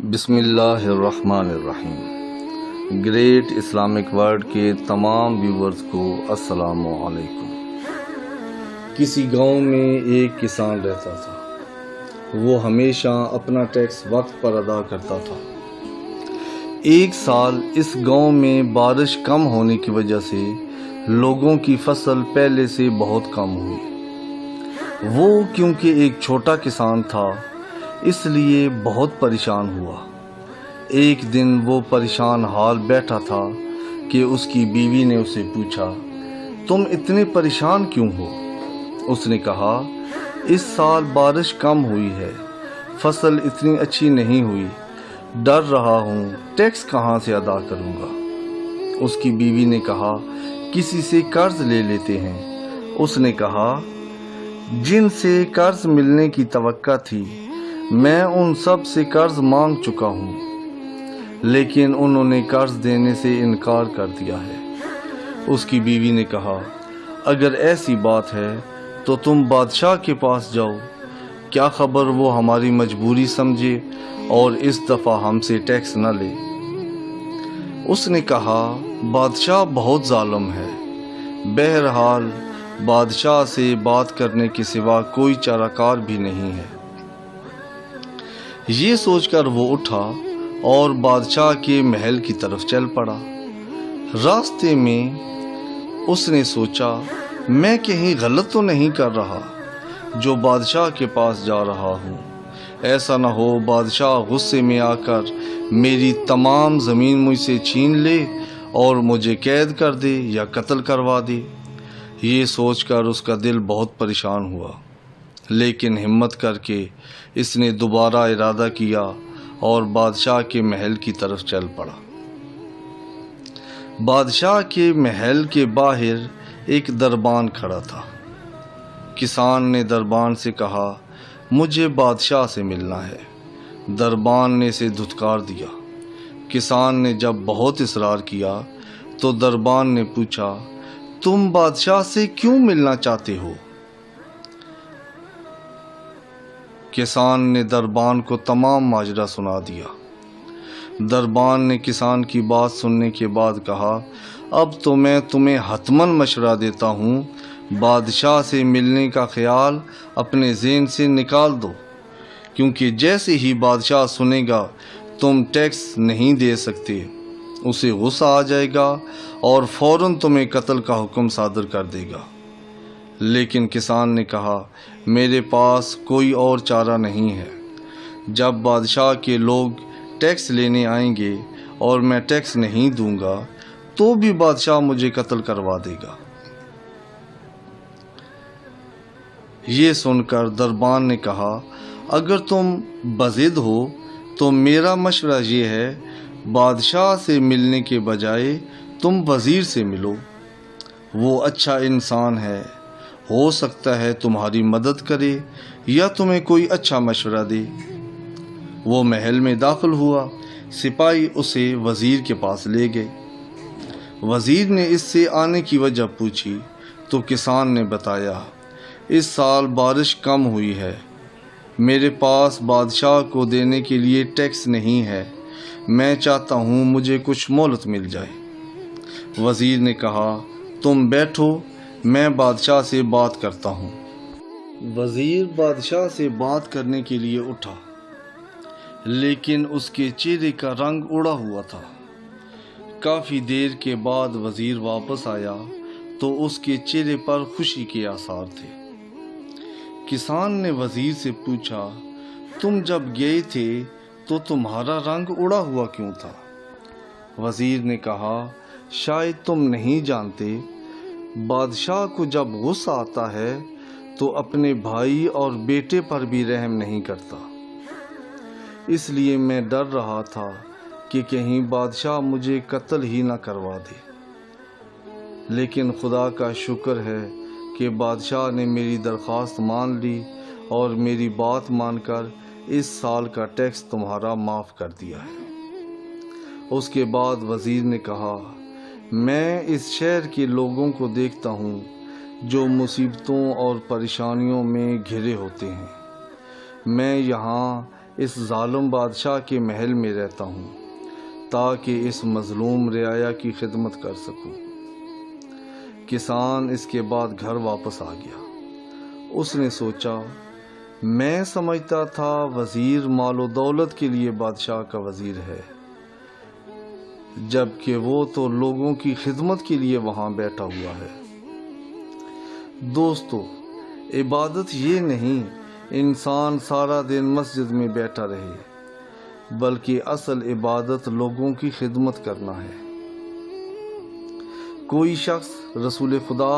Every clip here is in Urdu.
بسم اللہ الرحمن الرحیم۔ گریٹ اسلامک ورلڈ کے تمام ویورز کو السلام علیکم۔ کسی گاؤں میں ایک کسان رہتا تھا۔ وہ ہمیشہ اپنا ٹیکس وقت پر ادا کرتا تھا۔ ایک سال اس گاؤں میں بارش کم ہونے کی وجہ سے لوگوں کی فصل پہلے سے بہت کم ہوئی۔ وہ کیونکہ ایک چھوٹا کسان تھا اس لیے بہت پریشان ہوا۔ ایک دن وہ پریشان حال بیٹھا تھا کہ اس کی بیوی نے اسے پوچھا، تم اتنے پریشان کیوں ہو؟ اس نے کہا، اس سال بارش کم ہوئی ہے، فصل اتنی اچھی نہیں ہوئی، ڈر رہا ہوں ٹیکس کہاں سے ادا کروں گا۔ اس کی بیوی نے کہا، کسی سے قرض لے لیتے ہیں۔ اس نے کہا، جن سے قرض ملنے کی توقع تھی میں ان سب سے قرض مانگ چکا ہوں، لیکن انہوں نے قرض دینے سے انکار کر دیا ہے۔ اس کی بیوی نے کہا، اگر ایسی بات ہے تو تم بادشاہ کے پاس جاؤ، کیا خبر وہ ہماری مجبوری سمجھے اور اس دفعہ ہم سے ٹیکس نہ لے۔ اس نے کہا، بادشاہ بہت ظالم ہے۔ بہرحال بادشاہ سے بات کرنے کے سوا کوئی چارہ کار بھی نہیں ہے۔ یہ سوچ کر وہ اٹھا اور بادشاہ کے محل کی طرف چل پڑا۔ راستے میں اس نے سوچا، میں کہیں غلط تو نہیں کر رہا جو بادشاہ کے پاس جا رہا ہوں۔ ایسا نہ ہو بادشاہ غصے میں آ کر میری تمام زمین مجھ سے چھین لے اور مجھے قید کر دے یا قتل کروا دے۔ یہ سوچ کر اس کا دل بہت پریشان ہوا، لیکن ہمت کر کے اس نے دوبارہ ارادہ کیا اور بادشاہ کے محل کی طرف چل پڑا۔ بادشاہ کے محل کے باہر ایک دربان کھڑا تھا۔ کسان نے دربان سے کہا، مجھے بادشاہ سے ملنا ہے۔ دربان نے اسے دھتکار دیا۔ کسان نے جب بہت اصرار کیا تو دربان نے پوچھا، تم بادشاہ سے کیوں ملنا چاہتے ہو؟ کسان نے دربان کو تمام ماجرا سنا دیا۔ دربان نے کسان کی بات سننے کے بعد کہا، اب تو میں تمہیں حتماً مشورہ دیتا ہوں، بادشاہ سے ملنے کا خیال اپنے ذہن سے نکال دو، کیونکہ جیسے ہی بادشاہ سنے گا تم ٹیکس نہیں دے سکتے، اسے غصہ آ جائے گا اور فوراً تمہیں قتل کا حکم صادر کر دے گا۔ لیکن کسان نے کہا، میرے پاس کوئی اور چارہ نہیں ہے۔ جب بادشاہ کے لوگ ٹیکس لینے آئیں گے اور میں ٹیکس نہیں دوں گا تو بھی بادشاہ مجھے قتل کروا دے گا۔ یہ سن کر دربان نے کہا، اگر تم بضد ہو تو میرا مشورہ یہ ہے، بادشاہ سے ملنے کے بجائے تم وزیر سے ملو۔ وہ اچھا انسان ہے، ہو سکتا ہے تمہاری مدد کرے یا تمہیں کوئی اچھا مشورہ دے۔ وہ محل میں داخل ہوا۔ سپاہی اسے وزیر کے پاس لے گئے۔ وزیر نے اس سے آنے کی وجہ پوچھی تو کسان نے بتایا، اس سال بارش کم ہوئی ہے، میرے پاس بادشاہ کو دینے کے لیے ٹیکس نہیں ہے، میں چاہتا ہوں مجھے کچھ مہلت مل جائے۔ وزیر نے کہا، تم بیٹھو، میں بادشاہ سے بات کرتا ہوں۔ وزیر بادشاہ سے بات کرنے کے لیے اٹھا، لیکن اس کے چہرے کا رنگ اڑا ہوا تھا۔ کافی دیر کے بعد وزیر واپس آیا تو اس کے چہرے پر خوشی کے آثار تھے۔ کسان نے وزیر سے پوچھا، تم جب گئے تھے تو تمہارا رنگ اڑا ہوا کیوں تھا؟ وزیر نے کہا، شاید تم نہیں جانتے، بادشاہ کو جب غصہ آتا ہے تو اپنے بھائی اور بیٹے پر بھی رحم نہیں کرتا، اس لیے میں ڈر رہا تھا کہ کہیں بادشاہ مجھے قتل ہی نہ کروا دے۔ لیکن خدا کا شکر ہے کہ بادشاہ نے میری درخواست مان لی اور میری بات مان کر اس سال کا ٹیکس تمہارا معاف کر دیا ہے۔ اس کے بعد وزیر نے کہا، میں اس شہر کے لوگوں کو دیکھتا ہوں جو مصیبتوں اور پریشانیوں میں گھرے ہوتے ہیں۔ میں یہاں اس ظالم بادشاہ کے محل میں رہتا ہوں تاکہ اس مظلوم رعایا کی خدمت کر سکوں۔ کسان اس کے بعد گھر واپس آ گیا۔ اس نے سوچا، میں سمجھتا تھا وزیر مال و دولت کے لیے بادشاہ کا وزیر ہے، جبکہ وہ تو لوگوں کی خدمت کے لیے وہاں بیٹھا ہوا ہے۔ دوستو، عبادت یہ نہیں انسان سارا دن مسجد میں بیٹھا رہے، بلکہ اصل عبادت لوگوں کی خدمت کرنا ہے۔ کوئی شخص رسول خدا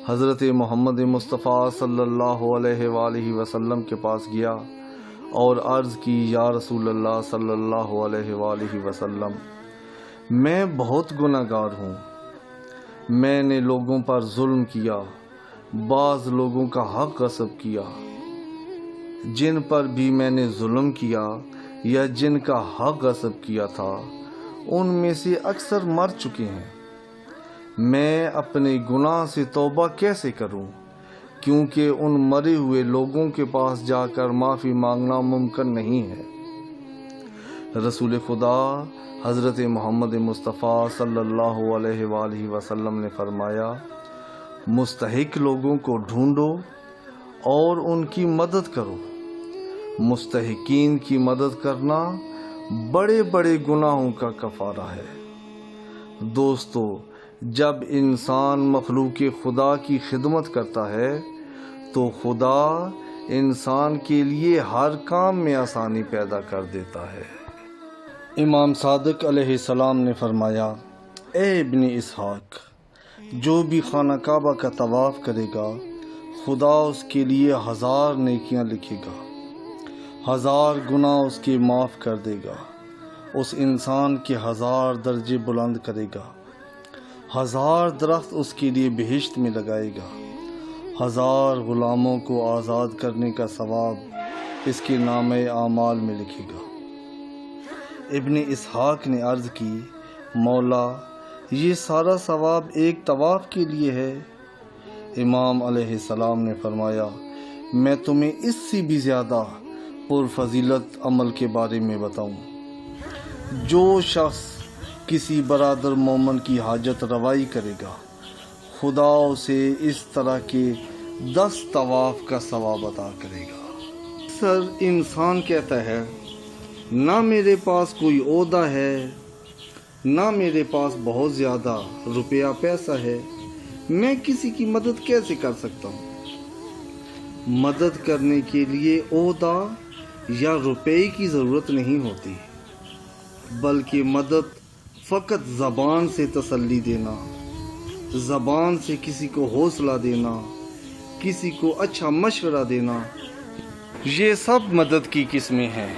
حضرت محمد مصطفیٰ صلی اللہ علیہ وآلہ وسلم کے پاس گیا اور عرض کی، یا رسول اللہ صلی اللہ علیہ وآلہ وسلم، میں بہت گناہ گار ہوں۔ میں نے لوگوں پر ظلم کیا، بعض لوگوں کا حق غصب کیا۔ جن پر بھی میں نے ظلم کیا یا جن کا حق غصب کیا تھا، ان میں سے اکثر مر چکے ہیں۔ میں اپنے گناہ سے توبہ کیسے کروں، کیونکہ ان مرے ہوئے لوگوں کے پاس جا کر معافی مانگنا ممکن نہیں ہے۔ رسول خدا حضرت محمد مصطفیٰ صلی اللہ علیہ وآلہ وسلم نے فرمایا، مستحق لوگوں کو ڈھونڈو اور ان کی مدد کرو۔ مستحقین کی مدد کرنا بڑے بڑے گناہوں کا کفارہ ہے۔ دوستو، جب انسان مخلوق خدا کی خدمت کرتا ہے تو خدا انسان کے لیے ہر کام میں آسانی پیدا کر دیتا ہے۔ امام صادق علیہ السلام نے فرمایا، اے ابن اسحاق، جو بھی خانہ کعبہ کا طواف کرے گا، خدا اس کے لیے 1000 نیکیاں لکھے گا، 1000 گناہ اس کے معاف کر دے گا، اس انسان کے 1000 درجے بلند کرے گا، 1000 درخت اس کے لیے بہشت میں لگائے گا، 1000 غلاموں کو آزاد کرنے کا ثواب اس کے نامہ اعمال میں لکھے گا۔ ابن اسحاق نے عرض کی، مولا، یہ سارا ثواب ایک طواف کے لیے ہے؟ امام علیہ السلام نے فرمایا، میں تمہیں اس سے بھی زیادہ پرفضیلت عمل کے بارے میں بتاؤں۔ جو شخص کسی برادر مومن کی حاجت روائی کرے گا، خدا اسے اس طرح کے 10 طواف کا ثواب عطا کرے گا۔ سر انسان کہتا ہے، نہ میرے پاس کوئی عہدہ ہے، نہ میرے پاس بہت زیادہ روپیہ پیسہ ہے، میں کسی کی مدد کیسے کر سکتا ہوں؟ مدد کرنے کے لیے عہدہ یا روپے کی ضرورت نہیں ہوتی، بلکہ مدد فقط زبان سے تسلی دینا، زبان سے کسی کو حوصلہ دینا، کسی کو اچھا مشورہ دینا، یہ سب مدد کی قسمیں ہیں۔